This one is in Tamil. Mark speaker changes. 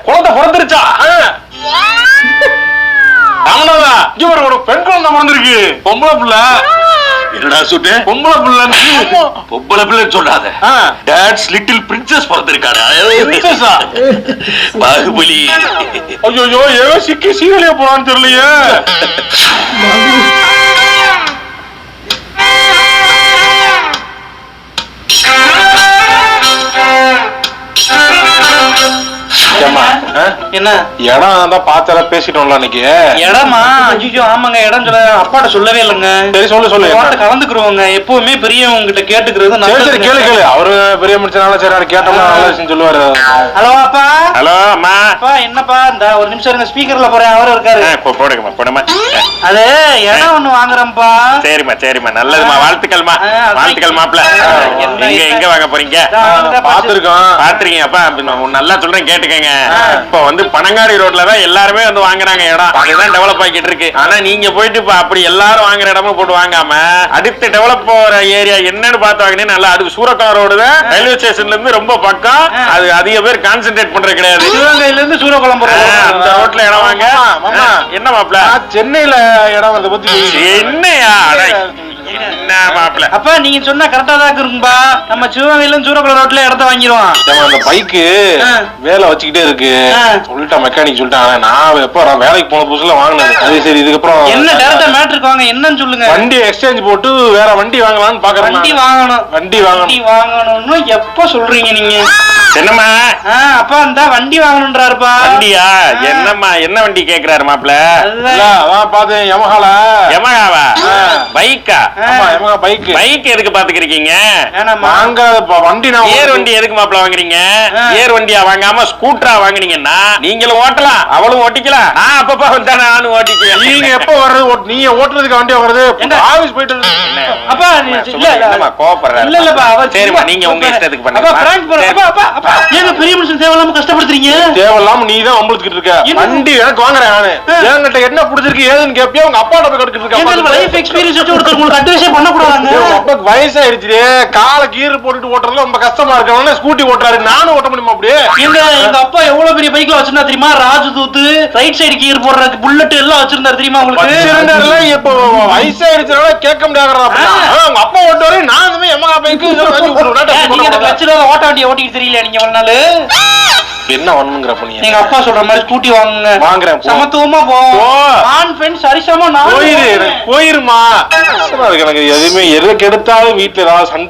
Speaker 1: குழந்தை பிறந்துருச்சா? ராமநாதா, இங்க ஒரு பெண் குழந்தை பிறந்திருக்கு. பொம்பளை பிள்ளை.
Speaker 2: என்னடா சுட்டு?
Speaker 1: பொம்பளை பிள்ளை.
Speaker 2: பொம்பளை பிள்ளைன்னு சொல்லாத. டாட்ஸ் லிட்டில் பிரின்சஸ் பிறந்திருக்காடா.
Speaker 1: பிரின்சஸா?
Speaker 2: பாகுபலி.
Speaker 1: ஐயோ, ஏதோ சிக்கி சீரழிய போறான்னு தெரியலையே.
Speaker 3: என்ன
Speaker 1: இடம் தான் பாத்தால பேசிட்டோம்ல அன்னைக்கு.
Speaker 3: இடமா? ஐயோ ஆமாங்க, இடம் சொல்ல அப்பாட்ட சொல்லவே இல்லைங்க.
Speaker 1: சரி சொல்லு.
Speaker 3: கலந்துக்குருவோங்க. எப்பவுமே பெரியவங்க கிட்ட கேட்டுக்கிறது.
Speaker 1: சரி கேளு. அவரு பெரிய மனுஷனால சரி கேட்டோம்னா நல்ல விஷயம் சொல்லுவாரு.
Speaker 3: ஹலோ அப்பா.
Speaker 2: ஹலோ அம்மா.
Speaker 3: அப்பா என்னப்பா, இந்த ஒரு நிமிஷம் இருங்க, ஸ்பீக்கர்ல போறேன், அவரும் இருக்காரு.
Speaker 2: போடுங்கம்மா.
Speaker 3: அது இடம் ஒண்ணு வாங்குறேன்ப்பா.
Speaker 2: சரிம்மா நல்லதுமா. வாழ்த்துக்கள்மா. வாழ்த்துக்கள் மாப்ள. எங்க வாங்க போறீங்க? பாத்துருக்கீங்க அப்பா. நல்லா சொல்றேன் கேட்டுக்கங்க. இப்ப வந்து பனங்காடி ரோட்ல தான் எல்லாருமே வந்து வாங்குறாங்க இடம். அதுதான் டெவலப் ஆகிட்டு இருக்கு. ஆனா நீங்க போயிட்டு இப்ப அப்படி எல்லாரும் வாங்குற இடமும் போட்டு வாங்காம அடுத்து டெவலப் போற ஏரியா என்னன்னு பார்த்து வாங்கினீங்கன்னா நல்லா. அதுக்கு சூரக்குளம் ரோடு தான் ரயில்வே ஸ்டேஷன்ல இருந்து ரொம்ப பக்கம். அது அதிக பேர் கான்சென்ட்ரேட் பண்றது கிடையாது.
Speaker 3: சிவகங்கையில இருந்து சூரக்குளம்
Speaker 2: அந்த ரோட்ல இடம் வாங்க. என்ன மாப்ள?
Speaker 1: சென்னையில இடம் வருது பத்தி.
Speaker 2: என்னையா என்ன மாப்ள?
Speaker 3: அப்பா நீங்க சொன்னா கரெக்டா தான் இருக்கும்பா. நம்ம சிவகங்கையில சூரக்குளம் ரோட்ல இடத்த வாங்கிடுவோம்.
Speaker 1: அந்த பைக்கு வேலை வச்சுக்கிட்டே இருக்கு. சொல்லிட்டா மெக்கானிக் சொல்லிட்டாங்க. நான் எப்ப வேலைக்கு போன புதுசுல வாங்கினது. அது சரி, இதுக்கப்புறம்
Speaker 3: என்ன டேரக்டா மேட்டருக்கு வாங்க, என்னன்னு சொல்லுங்க.
Speaker 1: வண்டி எக்ஸ்சேஞ்ச் போட்டு வேற வண்டி வாங்கலாம்னு பாக்குறேன்.
Speaker 3: வண்டி வாங்கணும்னு எப்ப சொல்றீங்க நீங்க?
Speaker 2: என்னம்மா?
Speaker 3: அப்பா இந்த வண்டி வாங்கணும்ன்றாருப்பா.
Speaker 2: வண்டியா? என்னம்மா என்ன வண்டி கேக்குறாரு மாப்ள?
Speaker 1: அதான் பாத்தேன்.
Speaker 2: யமஹாவா? பைக்கா? பைக் எதுக்கு பாத்துக்கிறீங்க?
Speaker 1: வண்டி
Speaker 2: ஏர் வண்டி எதுக்கு மாப்ள வாங்குறீங்க? ஏர் வண்டியா வாங்காம ஸ்கூட்டரா வாங்குனீங்கன்னா நீங்களும் ஓட்டலாம், அவளும் ஓட்டிக்கலாம். நான் அப்பப்பா வந்தா நானும் ஓட்டிக்கலாம்.
Speaker 1: நீங்க எப்ப வர்றது? நீங்க ஓட்டுறதுக்கு வண்டி வர்றது ஆபீஸ் போயிட்டு
Speaker 3: அப்பா
Speaker 2: கோபப்படுறேன். சரிம்மா, நீங்க உங்க இஷ்டத்துக்கு பண்ணுங்க.
Speaker 3: ஏங்க பெரிய மனுஷன் தேவையில்லாம கஷ்டப்படுத்துறீங்க?
Speaker 1: தேவையில்லாம நீ தான் அம்பளத்துக்கிட்டு இருக்க. வண்டி எனக்கு வாங்குறேன் நானு. என்கிட்ட என்ன பிடிச்சிருக்கு ஏதுன்னு கேப்பியா? உங்க அப்பா போய் கட்டுக்கிட்டு இருக்க.
Speaker 3: லைஃப் எக்ஸ்பீரியன்ஸ் வச்சு உங்களுக்கு அட்வைஸ் பண்ண கூடாதுங்க.
Speaker 1: அப்பாக்கு வயசாயிருச்சு. கால கீறு போட்டுட்டு ஓட்டுறதுல ரொம்ப கஷ்டமா இருக்கு. ஸ்கூட்டி ஓட்டுறாரு, நானும் ஓட்ட முடியுமா? அப்படியே
Speaker 3: எங்க அப்பா எவ்வளவு பெரிய பைக்ல வச்சிருந்தா தெரியுமா? ராஜதூத், ரைட் சைடு கீர் போடுறதுக்கு புல்லட் எல்லாம் வச்சிருந்தாரு தெரியுமா உங்களுக்கு?
Speaker 1: இப்போ வயசாயிருச்சுனால கேட்க முடியாதுடா. உங்க அப்பா ஓட்டுவாரு, நான் இந்த மாதிரி எம்மா பைக்கு
Speaker 3: ஓட்ட வண்டியை ஓட்டிட்டு தெரியல நீங்க ஒரு நாள்.
Speaker 1: என்ன பண்ணுங்கிற பண்ணி
Speaker 3: எங்க அப்பா சொல்ற மாதிரி ஸ்கூட்டி வாங்குங்க.
Speaker 1: வாங்குறேன்.
Speaker 3: சமத்துவமா போவோம். ஆண் பெண் சரிசமா.
Speaker 1: போயிருமா? எனக்கு எதுவுமே எதுக்கு எடுத்தாலும் வீட்டுல ஏதாவது சண்டை